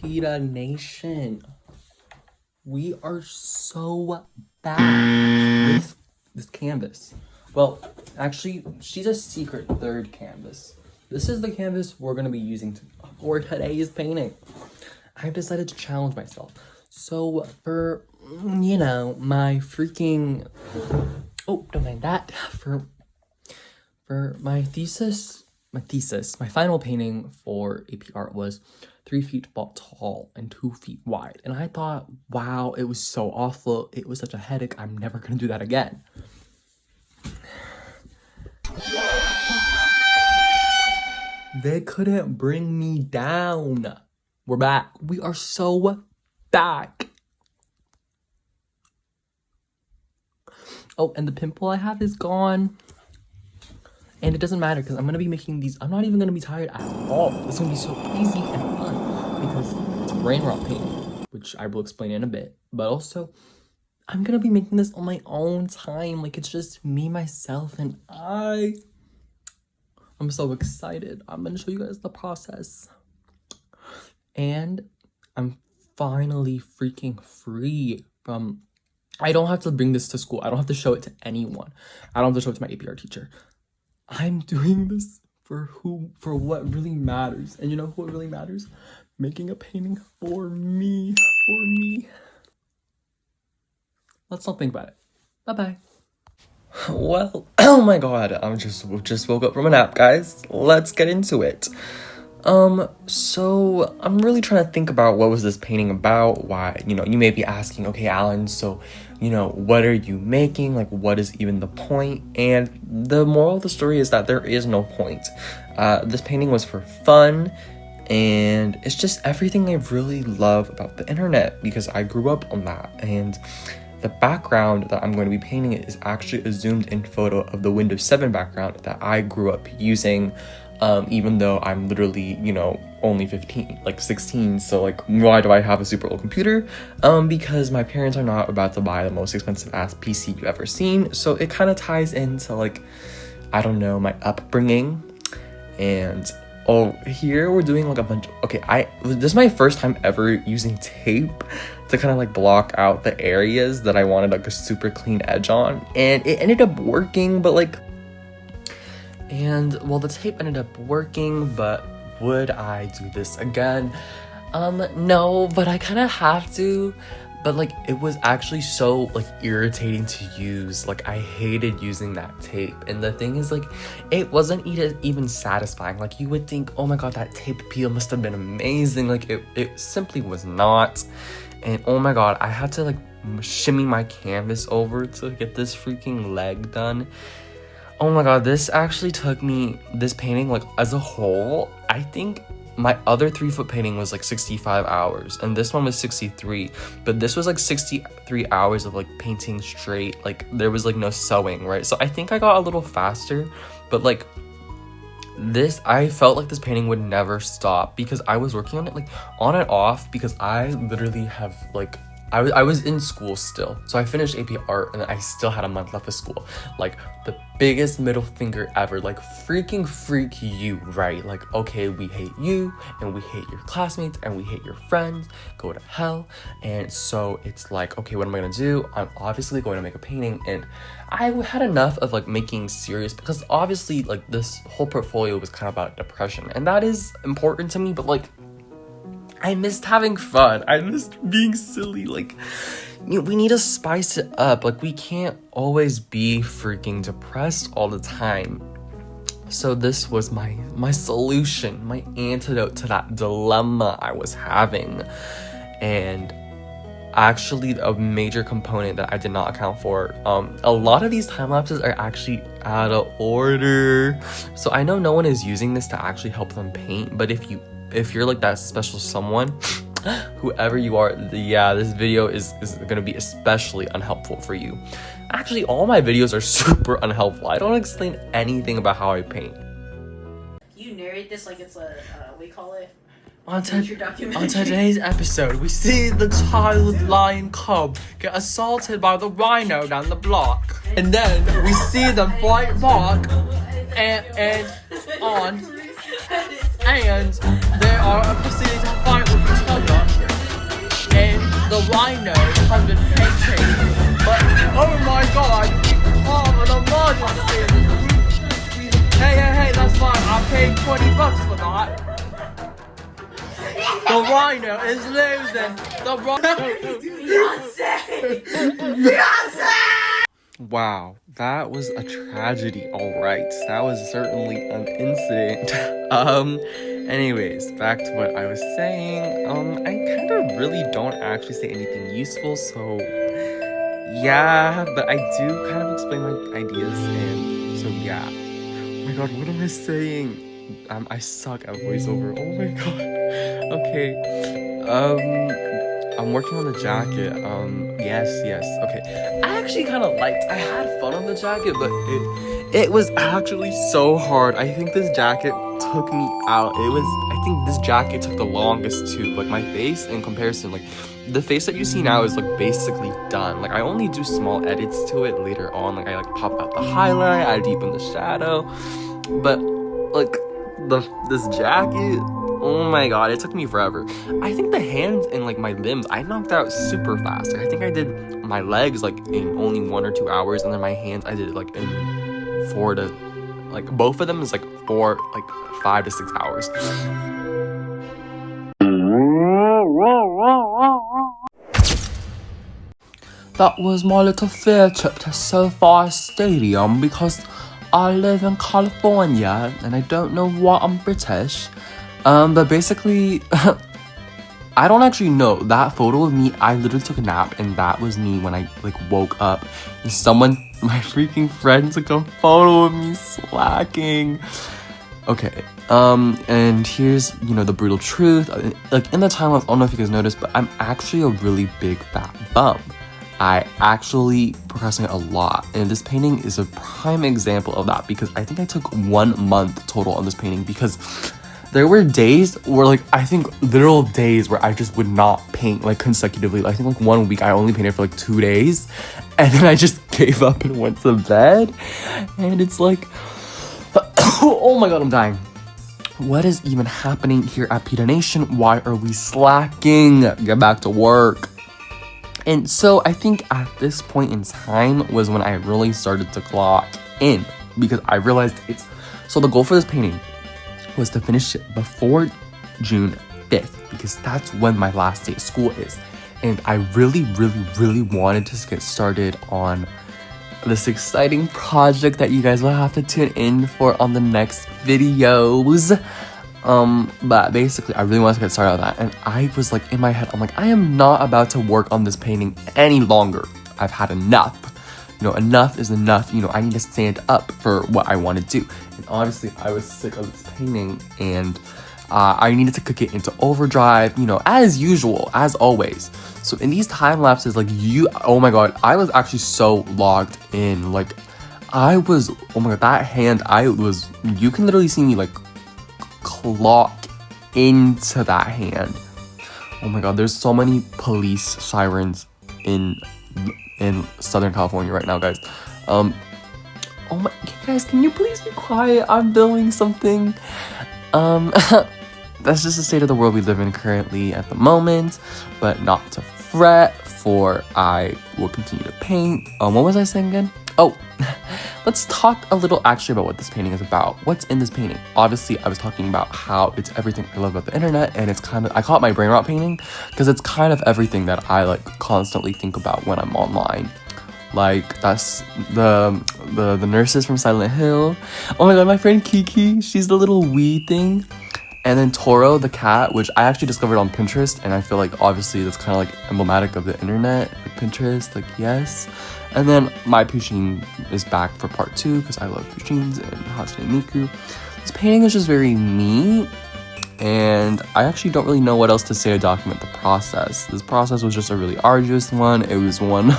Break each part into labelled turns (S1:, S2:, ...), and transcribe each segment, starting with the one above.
S1: Cheetah Nation. We are so bad with this canvas. Well, actually, she's a secret third canvas. This is the canvas we're gonna be using for today's painting. I've decided to challenge myself. So for, you know, my freaking, oh, don't mind that. For my thesis, my final painting for AP Art was 3 feet tall and 2 feet wide. And I thought, wow, it was so awful. It was such a headache. I'm never gonna do that again. They couldn't bring me down. We're back. We are so back. Oh, and the pimple I have is gone. And it doesn't matter because I'm going to be making these. I'm not even going to be tired at all. It's going to be so easy and fun because it's brainrot painting, which I will explain in a bit. But also, I'm going to be making this on my own time. Like, it's just me, myself, and I'm so excited. I'm going to show you guys the process. And I'm finally freaking free from... I don't have to bring this to school. I don't have to show it to anyone. I don't have to show it to my APR teacher. I'm doing this for what really matters. And you know what really matters? Making a painting for me. Let's not think about it. Bye-bye. Well, oh my god, just woke up from a nap, guys. Let's get into it. So I'm really trying to think about what was this painting about, why, you know, you may be asking, okay, Alan, so, you know, what are you making? Like, what is even the point? And the moral of the story is that there is no point. This painting was for fun, and it's just everything I really love about the internet because I grew up on that. And the background that I'm going to be painting is actually a zoomed in photo of the Windows 7 background that I grew up using. Even though I'm literally, you know, only 15, like 16, so like, why do I have a super old computer? Because my parents are not about to buy the most expensive ass PC you've ever seen, so it kind of ties into, like, I don't know, my upbringing. And oh, here we're doing like a bunch of, okay, this is my first time ever using tape to kind of like block out the areas that I wanted like a super clean edge on, and it ended up working, but like, and well, the tape ended up working, but would I do this again? No, but I kind of have to. But like, it was actually so like irritating to use. Like, I hated using that tape. And the thing is, like, it wasn't even satisfying. Like, you would think, oh my god, that tape peel must have been amazing. Like, it simply was not. And oh my god, I had to like shimmy my canvas over to get this freaking leg done. Oh my god, this actually took me, this painting, like, as a whole, I think my other 3-foot painting was like 65 hours, and this one was 63, but this was like 63 hours of like painting straight. Like, there was like no sewing, right? So I think I got a little faster, but like, this, I felt like this painting would never stop because I was working on it like on and off because I literally have like, I was in school still. So I finished AP Art and I still had a month left of school. Like, the biggest middle finger ever. Like, freaking freak you, right? Like, okay, we hate you and we hate your classmates and we hate your friends. Go to hell. And so it's like, okay, what am I gonna do? I'm obviously going to make a painting, and I had enough of like making serious, because obviously like this whole portfolio was kind of about depression, and that is important to me, but like, I missed having fun. I missed being silly. Like, you know, we need to spice it up. Like, we can't always be freaking depressed all the time. So this was my solution, my antidote to that dilemma I was having. And actually, a major component that I did not account for, a lot of these time lapses are actually out of order. So I know no one is using this to actually help them paint, but if you're like that special someone, whoever you are, this video is gonna be especially unhelpful for you. Actually, all my videos are super unhelpful. I don't explain anything about how I paint.
S2: You narrate this like it's a, what do you call it?
S1: On today's episode, we see the child lion cub get assaulted by the rhino down the block. And then we see them fight back and they are proceeding to fight with each other. rhino has been painting, but oh my god, an emergency. Hey, that's fine. I paid $20 for that. The rhino is losing. The rhino. Beyonce! Wow, that was a tragedy. All right, that was certainly an incident. Anyways, back to what I was saying. I kind of really don't actually say anything useful, so yeah, but I do kind of explain my ideas, and so yeah. Oh my god, what am I saying? I suck at voiceover. Oh my god. Okay. I'm working on the jacket. Yes. Okay. I actually kind of I had fun on the jacket, but it was actually so hard. I think this jacket took me out. I think this jacket took the longest too. Like my face in comparison, like the face that you see now is like basically done. Like I only do small edits to it later on. Like I pop out the highlight, I deepen the shadow. But like this jacket, oh my god, it took me forever. I think the hands and like my limbs, I knocked out super fast. I think I did my legs like in only 1 or 2 hours, and then my hands I did like in 4 to like both of them is like 5 to 6 hours. That was my little field trip to SoFi Stadium because I live in California and I don't know why I'm British. But basically, I don't actually know. That photo of me, I literally took a nap and that was me when I woke up. And my freaking friend took a photo of me slacking. Okay, and here's, the brutal truth. Like, in the timelapse, I don't know if you guys noticed, but I'm actually a really big fat bum. I actually procrastinate a lot, and this painting is a prime example of that because I think I took 1 month total on this painting because there were days where, I think literal days where I just would not paint, consecutively. I think, 1 week I only painted for, 2 days, and then I just gave up and went to bed, and it's oh my god, I'm dying. What is even happening here at PETA Nation? Why are we slacking? Get back to work. And so I think at this point in time was when I really started to clock in because I realized so the goal for this painting was to finish it before June 5th because that's when my last day of school is. And I really wanted to get started on this exciting project that you guys will have to tune in for on the next videos. But basically, I really wanted to get started on that, and I was in my head, I'm I am not about to work on this painting any longer. I've had enough. Enough is enough. I need to stand up for what I want to do. And honestly, I was sick of this painting, and I needed to kick it into overdrive, as usual, as always. So in these time lapses, oh my god, I was actually so logged in. I was, oh my god, that hand, you can literally see me clock into that hand. Oh my god, there's so many police sirens in Southern California right now, guys. Oh my guys, can you please be quiet? I'm filming something. That's just the state of the world we live in currently at the moment, but not to fret, for I will continue to paint. What was I saying again? Oh, let's talk a little actually about what this painting is about. What's in this painting? Obviously, I was talking about how it's everything I love about the internet, and it's I call it my brain rot painting because it's kind of everything that I constantly think about when I'm online. That's the nurses from Silent Hill. Oh my god, my friend Kiki, she's the little wee thing. And then Toro, the cat, which I actually discovered on Pinterest, and I feel obviously that's kind of emblematic of the internet, Pinterest, yes. And then my Pusheen is back for part 2 because I love Pusheens and Hatsune Miku. This painting is just very me, and I actually don't really know what else to say to document the process. This process was just a really arduous one. It was one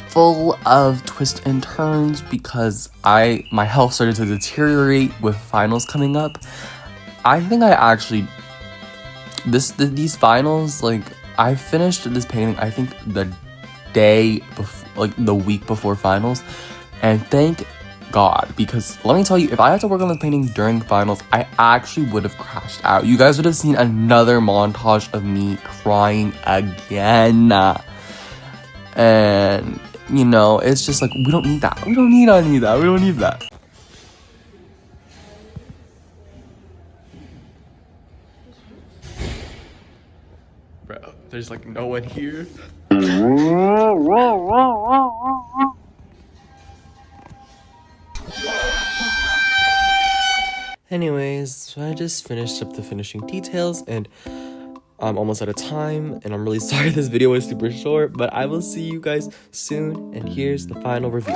S1: full of twists and turns because my health started to deteriorate with finals coming up. I think I actually these finals, I finished this painting I think the day before, the week before finals, and thank God, because let me tell you, if I had to work on this painting during finals, I actually would have crashed out. You guys would have seen another montage of me crying again. And, you know, it's just like, we don't need that. We don't need any of that. We don't need that. Bro, there's like no one here. Anyways, so I just finished up the finishing details and I'm almost out of time and I'm really sorry this video was super short, but I will see you guys soon and here's the final review.